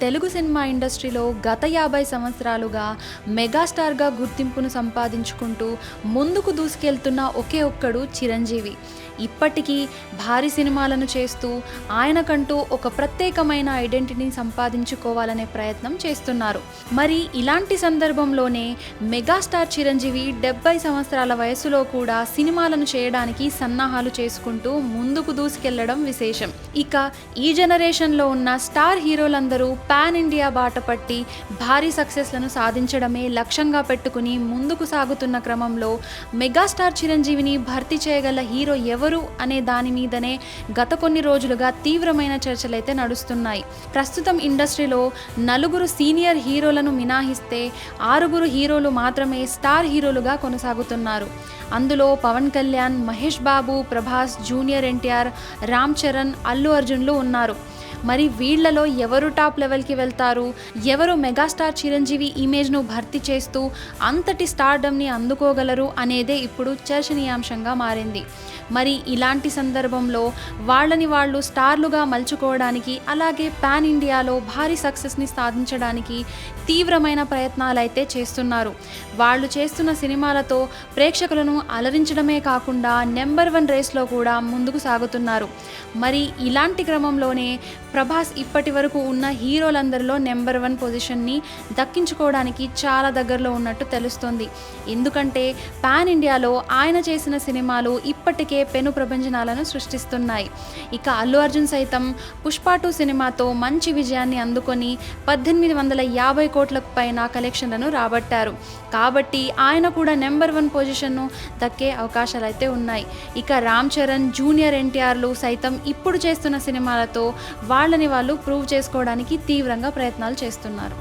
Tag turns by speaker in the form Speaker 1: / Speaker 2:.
Speaker 1: Telugu cinema ఇండస్ట్రీలో గత 50 సంవత్సరాలుగా మెగాస్టార్గా గుర్తింపును సంపాదించుకుంటూ ముందుకు దూసుకెళ్తున్న ఒకే ఒక్కడు చిరంజీవి. ఇప్పటికీ భారీ సినిమాలను చేస్తూ ఆయనకంటూ ఒక ప్రత్యేకమైన ఐడెంటిటీని సంపాదించుకోవాలనే ప్రయత్నం చేస్తున్నారు. మరి ఇలాంటి సందర్భంలోనే మెగాస్టార్ చిరంజీవి 70 సంవత్సరాల వయసులో కూడా సినిమాలను చేయడానికి సన్నాహాలు చేసుకుంటూ ముందుకు దూసుకెళ్లడం విశేషం. ఇక ఈ జనరేషన్లో ఉన్న స్టార్ హీరోలందరూ పాన్ ఇండియా బాట పట్టి భారీ సక్సెస్లను సాధించడమే లక్ష్యంగా పెట్టుకుని ముందుకు సాగుతున్న క్రమంలో మెగాస్టార్ చిరంజీవిని భర్తీ చేయగల హీరో ఎవరు అనే దాని మీదనే గత కొన్ని రోజులుగా తీవ్రమైన చర్చలైతే నడుస్తున్నాయి. ప్రస్తుతం ఇండస్ట్రీలో 4 సీనియర్ హీరోలను మినహాయిస్తే 6 హీరోలు మాత్రమే స్టార్ హీరోలుగా కొనసాగుతున్నారు. అందులో పవన్ కళ్యాణ్, మహేష్ బాబు, ప్రభాస్, జూనియర్ ఎన్టీఆర్, రామ్ చరణ్, అల్లు అర్జున్లు ఉన్నారు. మరి వీళ్లలో ఎవరు టాప్ లెవెల్కి వెళ్తారు, ఎవరు మెగాస్టార్ చిరంజీవి ఇమేజ్ను భర్తీ చేస్తూ అంతటి స్టార్డమ్ని అందుకోగలరు అనేదే ఇప్పుడు చర్చనీయాంశంగా మారింది. మరి ఇలాంటి సందర్భంలో వాళ్ళని వాళ్ళు స్టార్లుగా మలుచుకోవడానికి, అలాగే పాన్ ఇండియాలో భారీ సక్సెస్ని సాధించడానికి తీవ్రమైన ప్రయత్నాలైతే చేస్తున్నారు. వాళ్ళు చేస్తున్న సినిమాలతో ప్రేక్షకులను అలరించడమే కాకుండా నెంబర్ 1 రేస్లో కూడా ముందుకు సాగుతున్నారు. మరి ఇలాంటి క్రమంలోనే ప్రభాస్ ఇప్పటి వరకు ఉన్న హీరోలందరిలో నెంబర్ 1 పొజిషన్ని దక్కించుకోవడానికి చాలా దగ్గరలో ఉన్నట్టు తెలుస్తోంది. ఎందుకంటే పాన్ ఇండియాలో ఆయన చేసిన సినిమాలు ఇప్పటికే పెను ప్రపంచనాలను సృష్టిస్తున్నాయి. ఇక అల్లు అర్జున్ సైతం పుష్ప 2 సినిమాతో మంచి విజయాన్ని అందుకొని 1850 కోట్లకు పైన కలెక్షన్లను రాబట్టారు. కాబట్టి ఆయన కూడా నెంబర్ 1 పొజిషన్ను దక్కే అవకాశాలైతే ఉన్నాయి. ఇక రామ్ చరణ్, జూనియర్ ఎన్టీఆర్లు సైతం ఇప్పుడు చేస్తున్న సినిమాలతో వాళ్ళని వాళ్ళు ప్రూవ్ చేసుకోవడానికి తీవ్రంగా ప్రయత్నాలు చేస్తున్నారు.